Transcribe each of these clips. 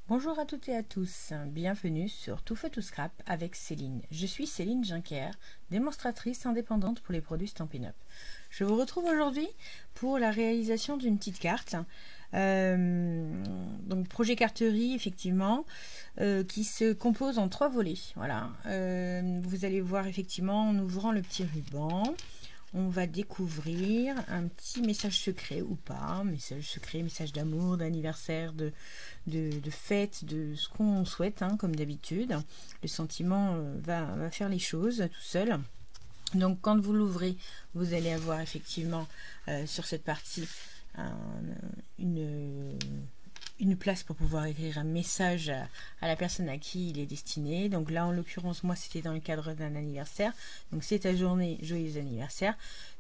Bonjour à toutes et à tous, bienvenue sur Tout Feu Tout Scrap avec Céline. Je suis Céline Juncker, démonstratrice indépendante pour les produits Stampin' Up. Je vous retrouve aujourd'hui pour la réalisation d'une petite carte. Donc projet carterie effectivement, qui se compose en 3 volets. Voilà. Vous allez voir effectivement en ouvrant le petit ruban. On va découvrir un petit message secret ou pas, message secret, message d'amour, d'anniversaire, de fête, de ce qu'on souhaite, hein, comme d'habitude. Le sentiment va faire les choses tout seul. Donc quand vous l'ouvrez, vous allez avoir effectivement sur cette partie une place pour pouvoir écrire un message à la personne à qui il est destiné. Donc là, en l'occurrence, moi, c'était dans le cadre d'un anniversaire. Donc c'est ta journée, joyeux anniversaire.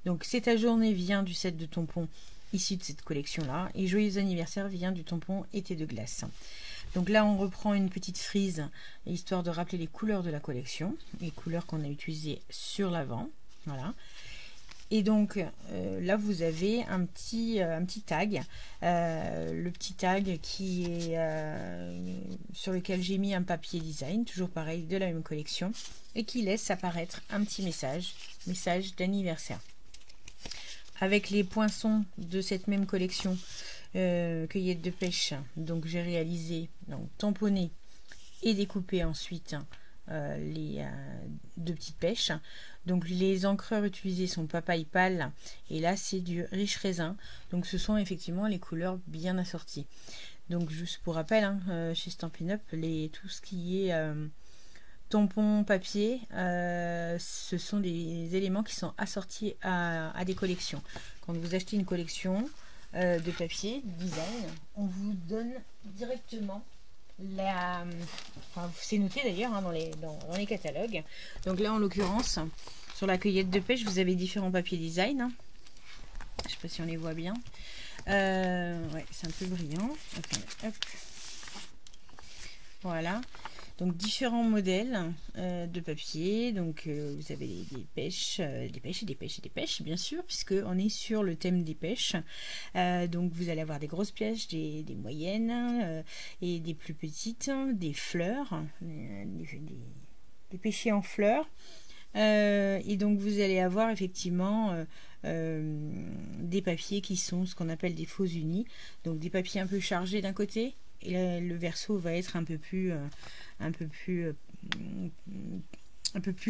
Donc c'est ta journée vient du set de tampons issu de cette collection-là. Et joyeux anniversaire vient du tampon été de glace. Donc là, on reprend une petite frise, histoire de rappeler les couleurs de la collection, les couleurs qu'on a utilisées sur l'avant. Voilà. Et donc là vous avez un petit tag, le petit tag qui est sur lequel j'ai mis un papier design, toujours pareil de la même collection, et qui laisse apparaître un petit message d'anniversaire. Avec les poinçons de cette même collection, cueillette de pêche, donc j'ai réalisé, donc tamponné et découpé ensuite les 2 petites pêches. Donc les encreurs utilisés sont papaye pâle et là c'est du riche raisin. Donc ce sont effectivement les couleurs bien assorties. Donc juste pour rappel, hein, chez Stampin' Up, tout ce qui est tampon, papier, ce sont des éléments qui sont assortis à des collections. Quand vous achetez une collection de papier design, on vous donne directement c'est noté d'ailleurs, hein, dans les catalogues. Donc là en l'occurrence sur la cueillette de pêche vous avez différents papiers design, hein. Je sais pas si on les voit bien, ouais, c'est un peu brillant. Hop. Voilà, donc différents modèles de papier. Donc vous avez des pêches, des pêches et des pêches et des pêches, bien sûr, puisque on est sur le thème des pêches. Donc vous allez avoir des grosses pêches, des moyennes et des plus petites, des fleurs, des pêchers en fleurs. Et donc vous allez avoir effectivement des papiers qui sont ce qu'on appelle des faux unis, donc des papiers un peu chargés d'un côté, et le verso va être un peu plus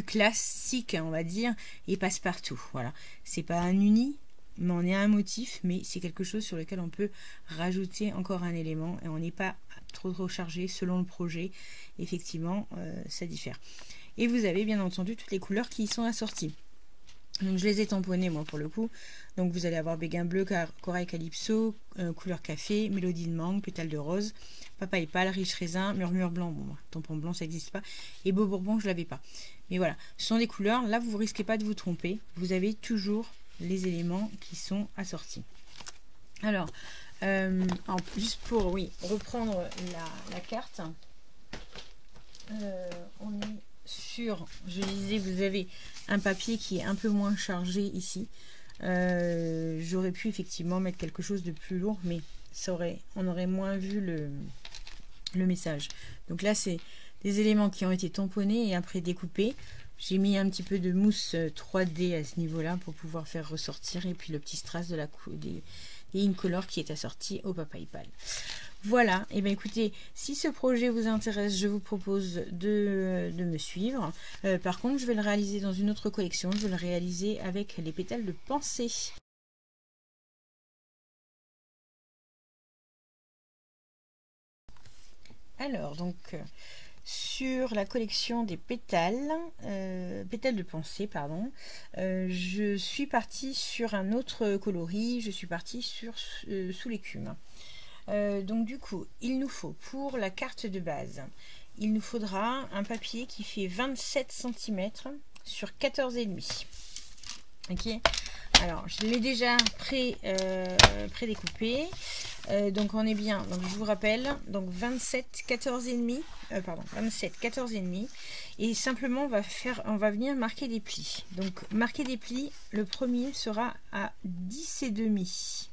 classique, on va dire, et passe-partout. Voilà, c'est pas un uni, mais on est un motif, mais c'est quelque chose sur lequel on peut rajouter encore un élément et on n'est pas trop chargé selon le projet. Effectivement, ça diffère. Et vous avez bien entendu toutes les couleurs qui y sont assorties. Donc je les ai tamponnées moi pour le coup. Donc vous allez avoir béguin bleu, corail calypso, couleur café, mélodie de mangue, pétale de rose, papaye pâle, riche raisin, murmure blanc. Bon, tampon blanc ça n'existe pas. Et beau bourbon je l'avais pas. Mais voilà, ce sont des couleurs. Là vous risquez pas de vous tromper. Vous avez toujours les éléments qui sont assortis. Alors, juste pour reprendre la carte, on est sur, je disais, vous avez un papier qui est un peu moins chargé ici. J'aurais pu effectivement mettre quelque chose de plus lourd, mais on aurait moins vu le message. Donc là c'est des éléments qui ont été tamponnés et après découpés. J'ai mis un petit peu de mousse 3D à ce niveau là pour pouvoir faire ressortir, et puis le petit strass de des incolores qui est assorti au papaye pâle. Voilà, et bien écoutez, si ce projet vous intéresse, je vous propose de me suivre. Par contre, je vais le réaliser dans une autre collection, je vais le réaliser avec les pétales de pensée. Alors, donc, sur la collection des pétales de pensée, pardon, je suis partie sur un autre coloris, je suis partie sur sous l'écume. Donc du coup, il nous faut pour la carte de base, il nous faudra un papier qui fait 27 cm sur 14,5. Ok, alors je l'ai déjà pré-découpé. Donc on est bien, donc je vous rappelle, donc 27 14,5, et simplement on va venir marquer des plis. Donc marquer des plis, le premier sera à 10,5.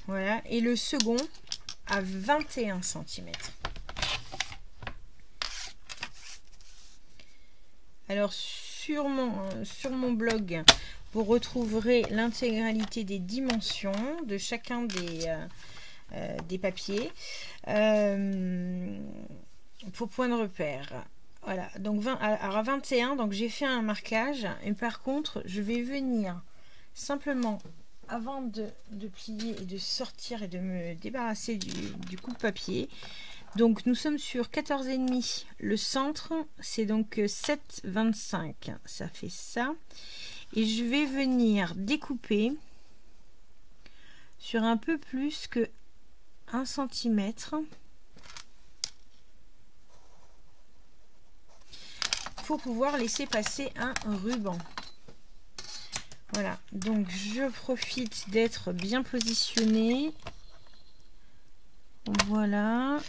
Voilà, et le second à 21 cm. Alors sur mon blog, vous retrouverez l'intégralité des dimensions de chacun des papiers pour point de repère. Voilà, donc à 21, donc j'ai fait un marquage, et par contre je vais venir simplement, avant de plier et de sortir et de me débarrasser du coupe-papier. Donc nous sommes sur 14,5. Le centre, c'est donc 7,25. Ça fait ça. Et je vais venir découper sur un peu plus que 1 cm. Pour pouvoir laisser passer un ruban. Voilà, donc je profite d'être bien positionnée. Voilà.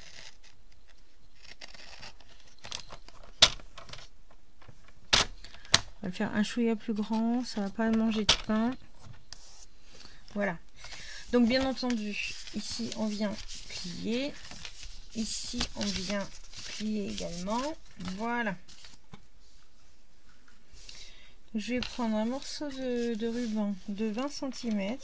On va le faire un chouïa plus grand, ça va pas manger de pain. Voilà. Donc bien entendu, ici on vient plier. Ici on vient plier également. Voilà. Je vais prendre un morceau de ruban de 20 cm.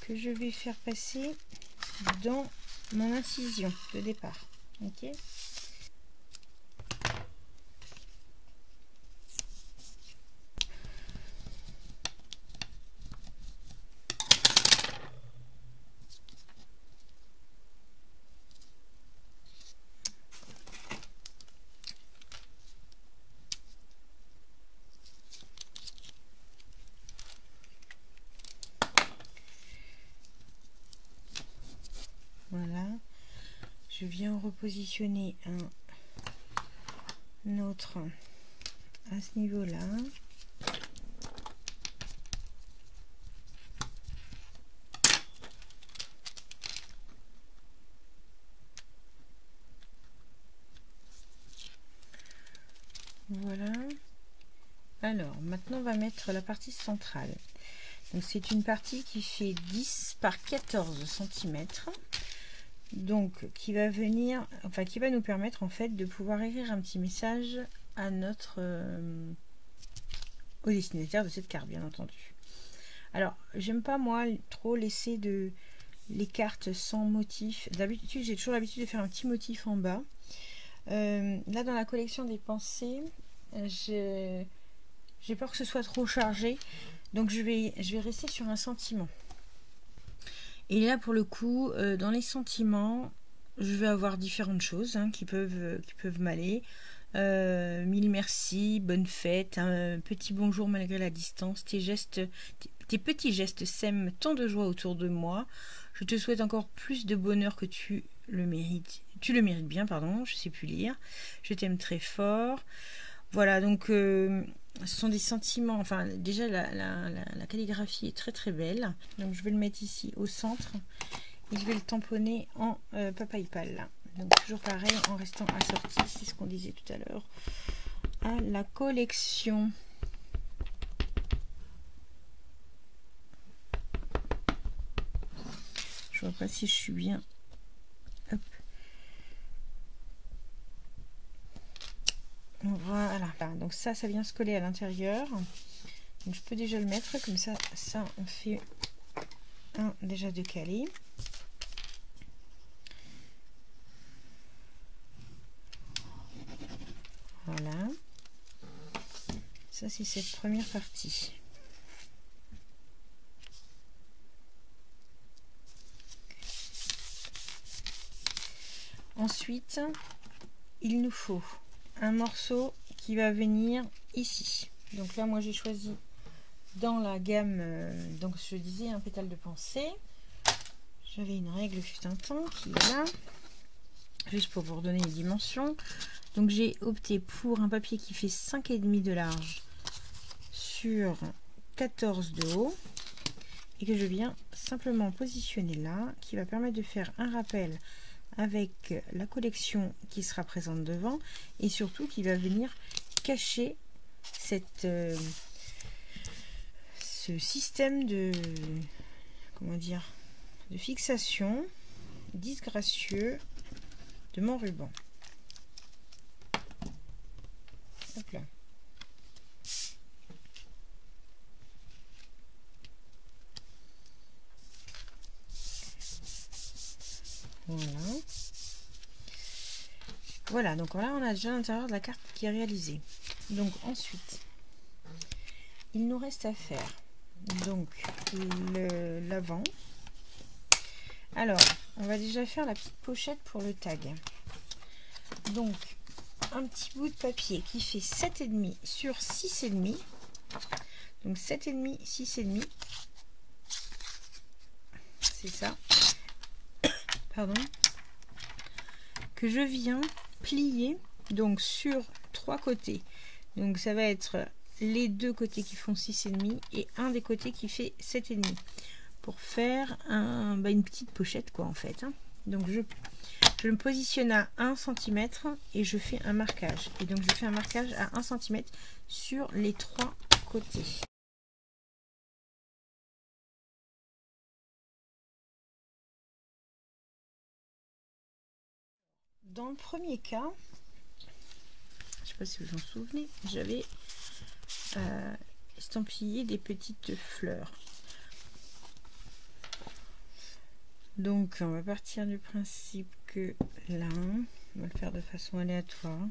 Que je vais faire passer dans mon incision de départ. Ok. Voilà, je viens repositionner un autre à ce niveau-là. Voilà. Alors, maintenant on va mettre la partie centrale. Donc c'est une partie qui fait 10 par 14 cm. Donc qui va venir, enfin qui va nous permettre en fait de pouvoir écrire un petit message à notre au destinataire de cette carte, bien entendu. Alors j'aime pas moi trop laisser les cartes sans motif. D'habitude j'ai toujours l'habitude de faire un petit motif en bas. Là dans la collection des pensées, j'ai peur que ce soit trop chargé, donc je vais rester sur un sentiment. Et là pour le coup, dans les sentiments, je vais avoir différentes choses qui peuvent m'aller. Mille merci, bonne fête, un petit bonjour malgré la distance, tes petits gestes sèment tant de joie autour de moi. Je te souhaite encore plus de bonheur que tu le mérites. Tu le mérites bien, pardon, je sais plus lire. Je t'aime très fort. Voilà, donc ce sont des sentiments, enfin déjà la calligraphie est très très belle. Donc je vais le mettre ici au centre et je vais le tamponner en PapaYPal. Donc toujours pareil, en restant assorti, c'est ce qu'on disait tout à l'heure, à la collection. Je vois pas si je suis bien. Hop. Voilà, donc ça vient se coller à l'intérieur. Donc je peux déjà le mettre comme ça on fait un déjà de calé. Voilà, ça c'est cette première partie. Ensuite, il nous faut un morceau qui va venir ici. Donc là, moi j'ai choisi dans la gamme, donc je disais un pétale de pensée. J'avais une règle fut un temps qui est là, juste pour vous redonner les dimensions. Donc j'ai opté pour un papier qui fait 5,5 de large sur 14 de haut et que je viens simplement positionner là, qui va permettre de faire un rappel avec la collection qui sera présente devant et surtout qui va venir cacher ce système de, comment dire, de fixation disgracieux de mon ruban. Hop là. Voilà. Voilà, donc là on a déjà l'intérieur de la carte qui est réalisé. Donc ensuite, il nous reste à faire donc l'avant. Alors, on va déjà faire la petite pochette pour le tag. Donc, un petit bout de papier qui fait 7,5 sur 6,5. Donc 7,5, 6,5. C'est ça. Pardon. Que je viens plier donc sur 3 côtés. Donc ça va être les 2 côtés qui font 6,5 et un des côtés qui fait 7,5. Pour faire une petite pochette quoi en fait. Donc je me positionne à 1 cm et je fais un marquage. Et donc je fais un marquage à 1 cm sur les 3 côtés. Dans le premier cas, je sais pas si vous en souvenez, j'avais estampillé des petites fleurs. Donc on va partir du principe que là, on va le faire de façon aléatoire.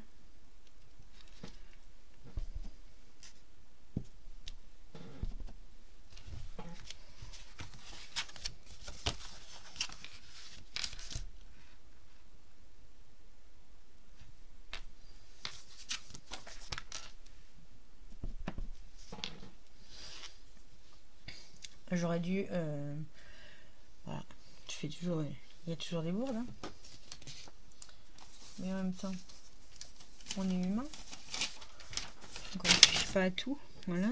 J'aurais dû voilà, je fais toujours, il y a toujours des bourdes, hein. Mais en même temps, on est humain, donc on ne touche pas à tout. Voilà.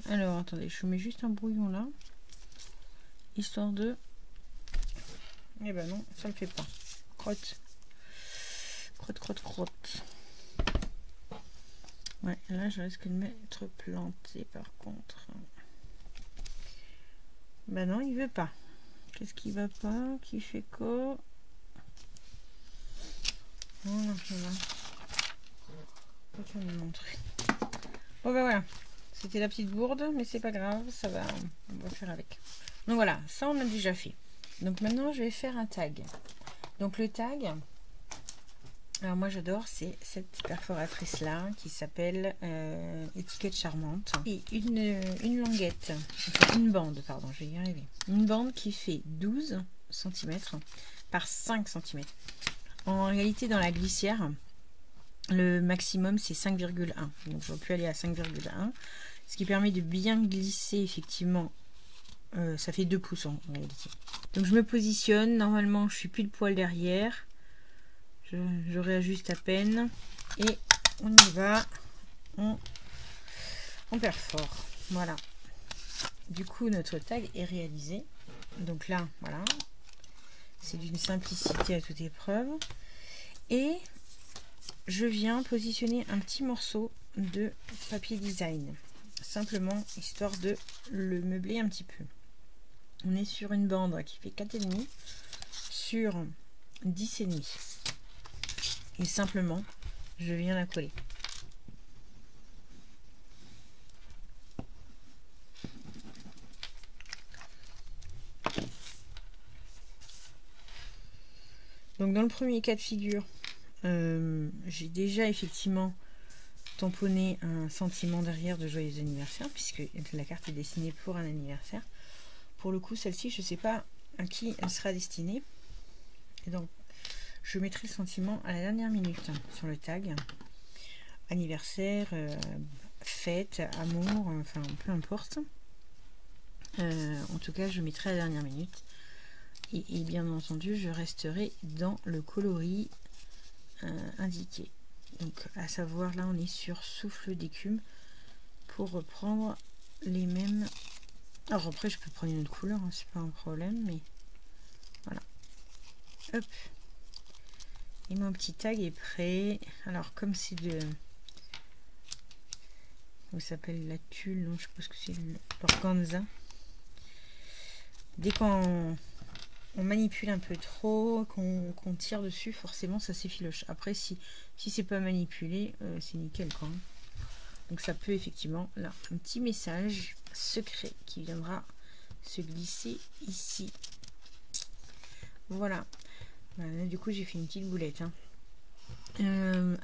Alors attendez, je mets juste un brouillon là, histoire de. Eh ben non, ça le fait pas. Crotte, crotte, crotte, crotte. Ouais, là je risque de m'être planté par contre. Ben non, il veut pas. Qu'est-ce qui va pas? Qui fait quoi? Voilà, voilà. Je vais vous montrer. Bon ben voilà. C'était la petite bourde, mais c'est pas grave, ça va, on va faire avec. Donc voilà, ça on a déjà fait. Donc maintenant je vais faire un tag. Donc le tag, alors moi j'adore, c'est cette perforatrice là qui s'appelle étiquette charmante. Et une languette, enfin une bande, pardon, je vais y arriver. Une bande qui fait 12 cm par 5 cm. En réalité dans la glissière, le maximum c'est 5,1. Donc j'aurais pu aller à 5,1. Ce qui permet de bien glisser effectivement. Ça fait 2 pouces en réalité. Donc je me positionne. Normalement je suis plus le poil derrière. Je réajuste à peine. Et on y va. On perfore. Voilà. Du coup notre tag est réalisé. Donc là, voilà. C'est d'une simplicité à toute épreuve. Et je viens positionner un petit morceau de papier design. Simplement histoire de le meubler un petit peu. On est sur une bande qui fait 4,5 sur 10,5. Et simplement, je viens la coller. Donc dans le premier cas de figure, j'ai déjà effectivement tamponner un sentiment derrière de joyeux anniversaire puisque la carte est dessinée pour un anniversaire. Pour le coup celle-ci je ne sais pas à qui elle sera destinée et donc je mettrai le sentiment à la dernière minute sur le tag. Anniversaire, fête, amour, enfin peu importe, en tout cas je mettrai à la dernière minute et bien entendu je resterai dans le coloris indiqué. Donc à savoir là on est sur souffle d'écume pour reprendre les mêmes. Alors après je peux prendre une autre couleur, hein, c'est pas un problème, mais voilà. Hop. Et mon petit tag est prêt. Alors comme c'est Ça s'appelle la tulle, non, je sais pas ce que c'est, l'organza. Dès qu'on manipule un peu trop, qu'on tire dessus, forcément ça s'effiloche. Après, si c'est pas manipulé, c'est nickel quoi. Donc ça peut effectivement, là, un petit message secret qui viendra se glisser ici. Voilà. Là, du coup, j'ai fait une petite boulette. Hein.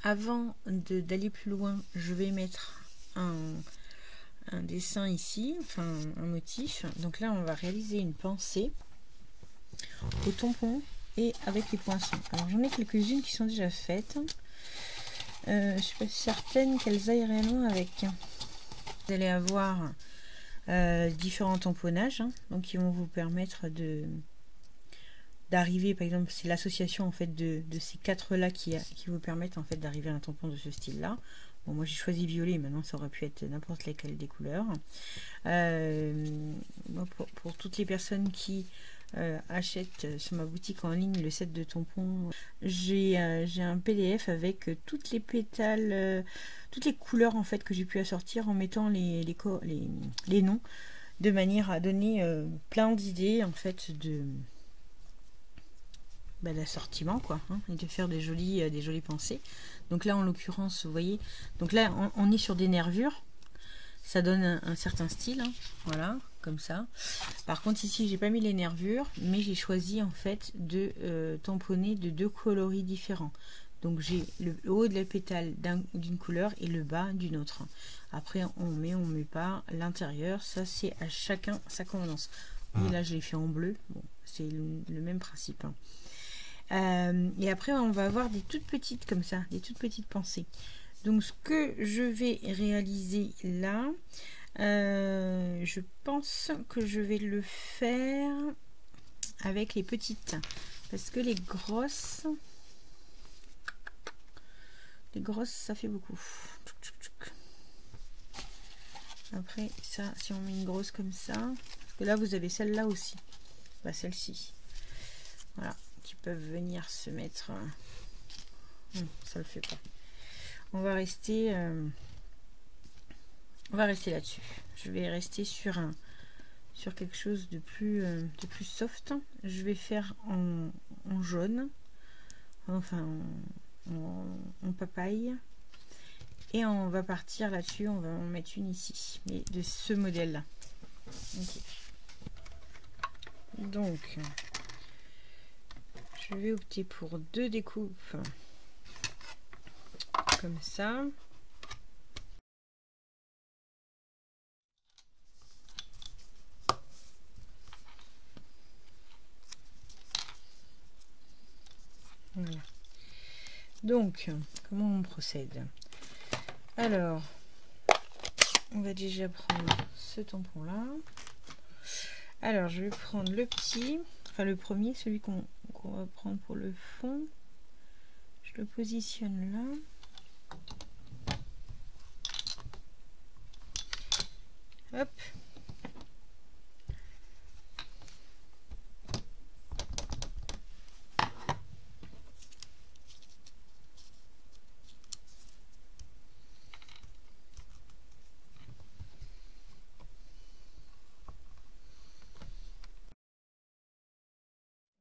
Avant d'aller plus loin, je vais mettre un dessin ici, enfin un motif. Donc là, on va réaliser une pensée au tampon et avec les poinçons. Alors j'en ai quelques-unes qui sont déjà faites. Je suis pas certaine qu'elles aillent réellement avec. Vous allez avoir différents tamponnages, hein, donc qui vont vous permettre d'arriver, par exemple, c'est l'association en fait de ces quatre là qui vous permettent en fait d'arriver à un tampon de ce style là. Bon, moi j'ai choisi violet, maintenant ça aurait pu être n'importe laquelle des couleurs. Pour toutes les personnes qui achètent sur ma boutique en ligne le set de tampons, j'ai un PDF avec toutes les pétales, toutes les couleurs en fait que j'ai pu assortir en mettant les noms, de manière à donner plein d'idées en fait d'assortiment quoi, hein, et de faire des jolies pensées. Donc là en l'occurrence vous voyez, donc là on est sur des nervures, ça donne un certain style, hein, voilà, comme ça. Par contre ici j'ai pas mis les nervures, mais j'ai choisi en fait de tamponner de deux coloris différents. Donc j'ai le haut de la pétale d'une couleur et le bas d'une autre. Après on met pas l'intérieur, ça c'est à chacun sa convenance. Et là je l'ai fait en bleu, bon, c'est le même principe. Hein. Et après on va avoir des toutes petites comme ça, des toutes petites pensées. Donc ce que je vais réaliser là, je pense que je vais le faire avec les petites, parce que les grosses ça fait beaucoup. Après ça, si on met une grosse comme ça, parce que là vous avez celle-là aussi, bah, celle-ci, voilà, qui peuvent venir se mettre. Ça le fait pas. On va rester là-dessus. Je vais rester sur quelque chose de plus soft. Je vais faire en jaune, enfin en papaye, et on va partir là-dessus. On va en mettre une ici, mais de ce modèle là. Okay. Donc je vais opter pour deux découpes comme ça. Voilà. Donc, comment on procède? Alors, on va déjà prendre ce tampon là. Alors, je vais prendre le petit, enfin le premier, celui qu'on va prendre pour le fond. Je le positionne là. Hop.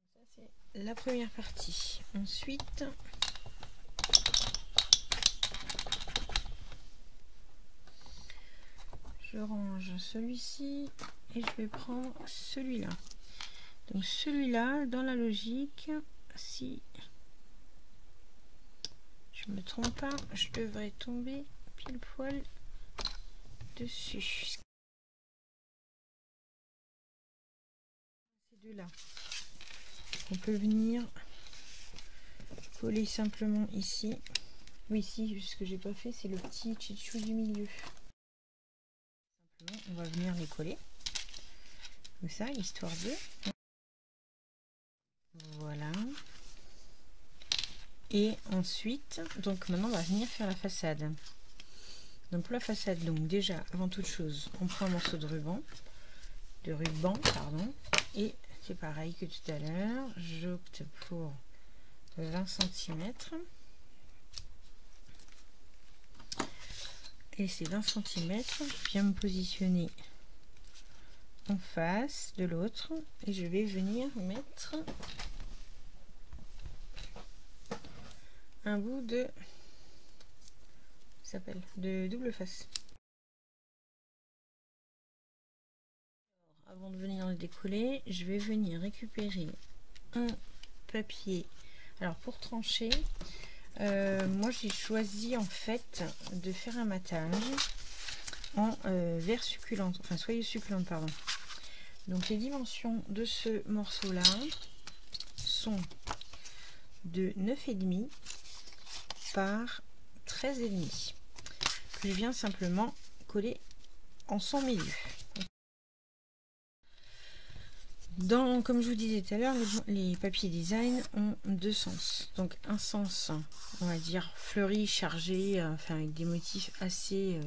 Ça c'est la première partie. Ensuite, je range celui-ci et je vais prendre celui-là. Donc celui-là, dans la logique, si je me trompe pas, je devrais tomber pile poil dessus. Ces deux-là, on peut venir coller simplement ici. Oui, ici, ce que j'ai pas fait, c'est le petit chichou du milieu. Simplement, on va venir les coller comme ça, histoire de. Voilà. Et ensuite, donc maintenant on va venir faire la façade. Donc pour la façade, donc déjà avant toute chose, on prend un morceau de ruban, pardon, et c'est pareil que tout à l'heure, j'opte pour 20 cm. et c'est d'1 centimètre. Je viens me positionner en face de l'autre et je vais venir mettre un bout de double face. Alors, avant de venir le décoller, je vais venir récupérer un papier. Alors pour trancher, moi j'ai choisi en fait de faire un matage en verre succulente, enfin soyeuse succulente pardon. Donc les dimensions de ce morceau là sont de 9,5 par 13,5 que je viens simplement coller en son milieu. Comme je vous disais tout à l'heure, les papiers design ont deux sens. Donc un sens, on va dire fleuri, chargé, enfin avec des motifs assez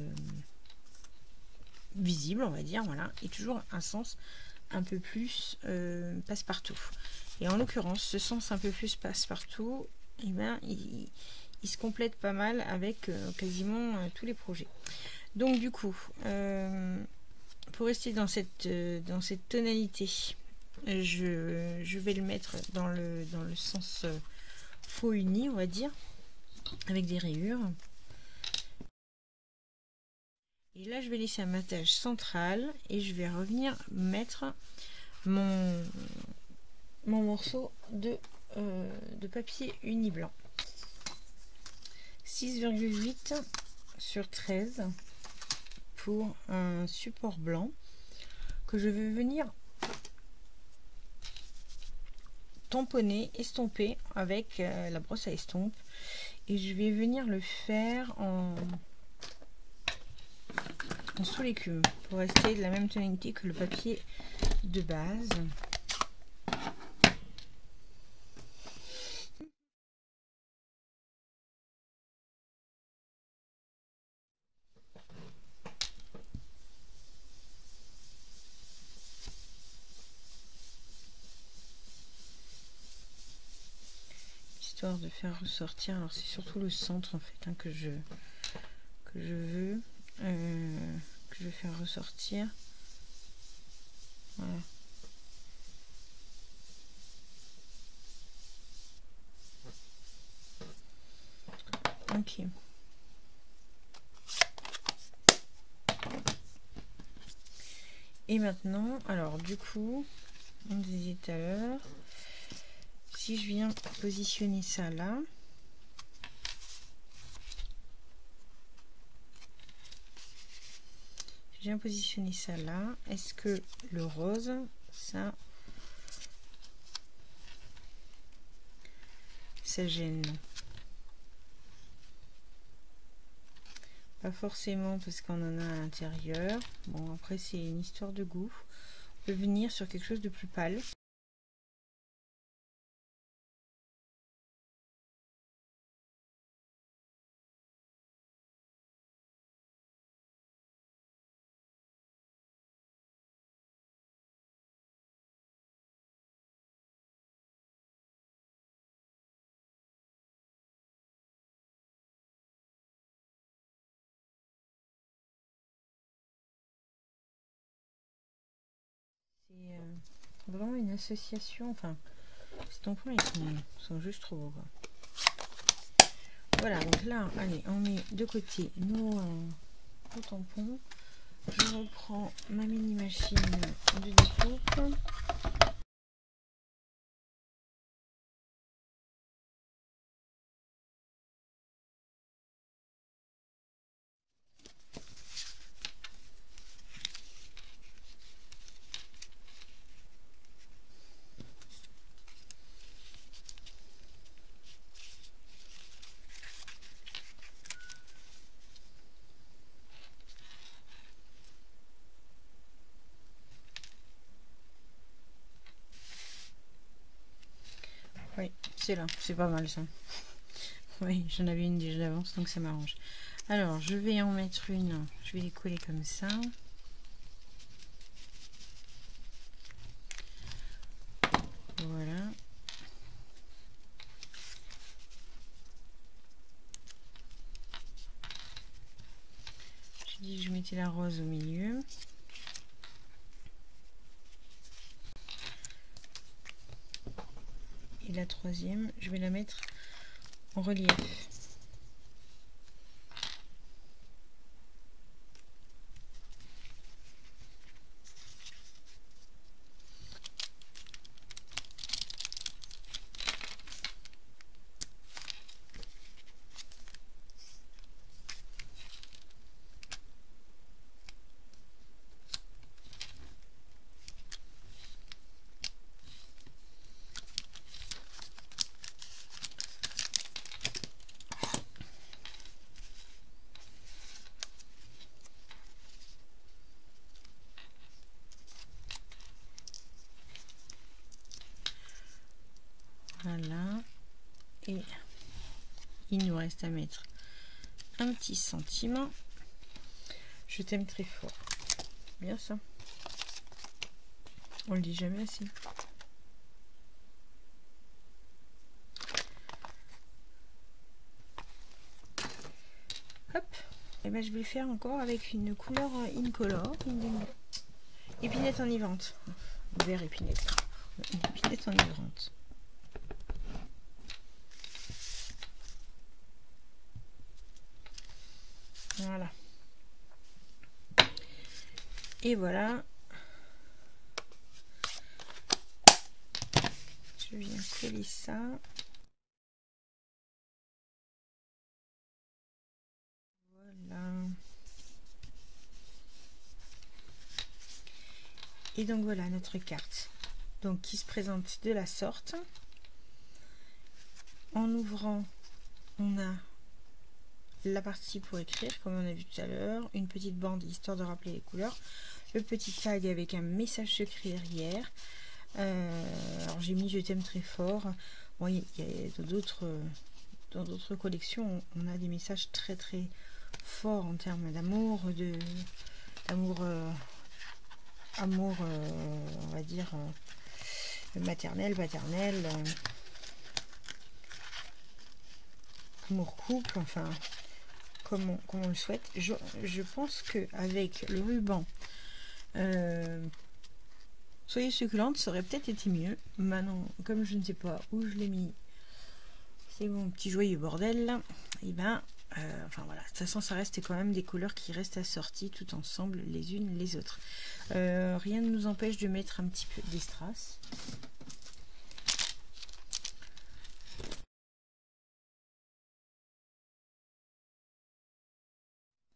visibles, on va dire, voilà, et toujours un sens un peu plus passe-partout. Et en l'occurrence, ce sens un peu plus passe-partout, eh ben, il se complète pas mal avec quasiment tous les projets. Donc du coup, pour rester dans cette tonalité, je vais le mettre dans le sens faux uni, on va dire, avec des rayures. Et là, je vais laisser un matage central et je vais revenir mettre mon morceau de papier uni blanc. 6,8 sur 13 pour un support blanc que je vais venir tamponner, estomper avec la brosse à estompe, et je vais venir le faire en sous l'écume pour rester de la même tonalité que le papier de base. Histoire de faire ressortir, alors c'est surtout le centre en fait hein, que je veux faire ressortir. Voilà. Ok. Et maintenant, alors du coup, on disait tout à l'heure, si je viens positionner ça là, je viens positionner ça là, est-ce que le rose, ça gêne? Pas forcément parce qu'on en a à l'intérieur. Bon, après c'est une histoire de goût. On peut venir sur quelque chose de plus pâle. C'est vraiment une association. Enfin, ces tampons ils sont juste trop beaux, quoi. Voilà, donc là, allez, on met de côté nos tampons. Je reprends ma mini machine de découpe. Oui, c'est là, c'est pas mal ça. Oui, j'en avais une déjà d'avance, donc ça m'arrange. Alors, je vais en mettre une, je vais les coller comme ça. Voilà. dit que je mettais la rose au milieu. Et la troisième, je vais la mettre en relief. Voilà, et il nous reste à mettre un petit sentiment. Je t'aime très fort. Bien ça. On le dit jamais assez. Hop. Et ben je vais le faire encore avec une couleur incolore, une épinette enivrante. Vert épinette. Une épinette enivrante. Voilà. Et voilà. Je viens coller ça. Voilà. Et donc voilà notre carte. Donc qui se présente de la sorte. En ouvrant, on a la partie pour écrire comme on a vu tout à l'heure, une petite bande histoire de rappeler les couleurs, le petit tag avec un message secret derrière. Alors j'ai mis je t'aime très fort. Bon, il y a dans d'autres collections on a des messages très très forts en termes d'amour, amour on va dire maternel, paternel, amour couple, enfin comme on le souhaite. Je pense que avec le ruban Soyez succulente, ça aurait peut-être été mieux. Maintenant, comme je ne sais pas où je l'ai mis, c'est mon petit joyeux bordel. Et ben, enfin voilà, de toute façon, ça reste quand même des couleurs qui restent assorties tout ensemble, les unes les autres. Rien ne nous empêche de mettre un petit peu des strass.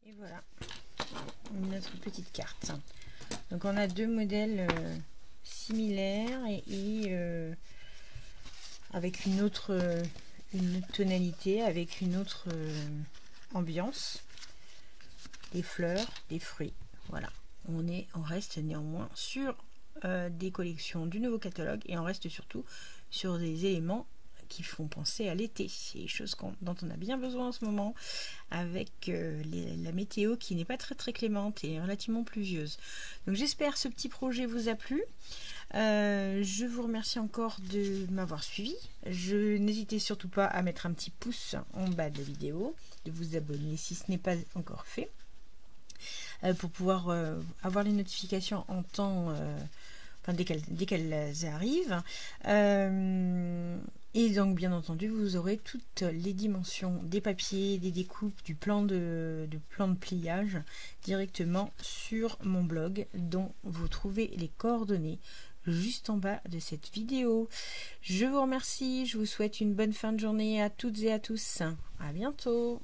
Et voilà, notre petite carte. Donc on a deux modèles similaires et avec une autre tonalité, avec une autre ambiance, des fleurs, des fruits. Voilà, on reste néanmoins sur des collections du nouveau catalogue et on reste surtout sur des éléments qui font penser à l'été. C'est des choses dont on a bien besoin en ce moment avec la météo qui n'est pas très clémente et relativement pluvieuse. Donc j'espère que ce petit projet vous a plu. Je vous remercie encore de m'avoir suivi. N'hésitez surtout pas à mettre un petit pouce en bas de la vidéo, de vous abonner si ce n'est pas encore fait, pour pouvoir avoir les notifications en temps, dès qu'elles arrivent. Et donc bien entendu vous aurez toutes les dimensions des papiers, des découpes, du plan de pliage directement sur mon blog, dont vous trouvez les coordonnées juste en bas de cette vidéo. Je vous remercie, je vous souhaite une bonne fin de journée à toutes et à tous. À bientôt.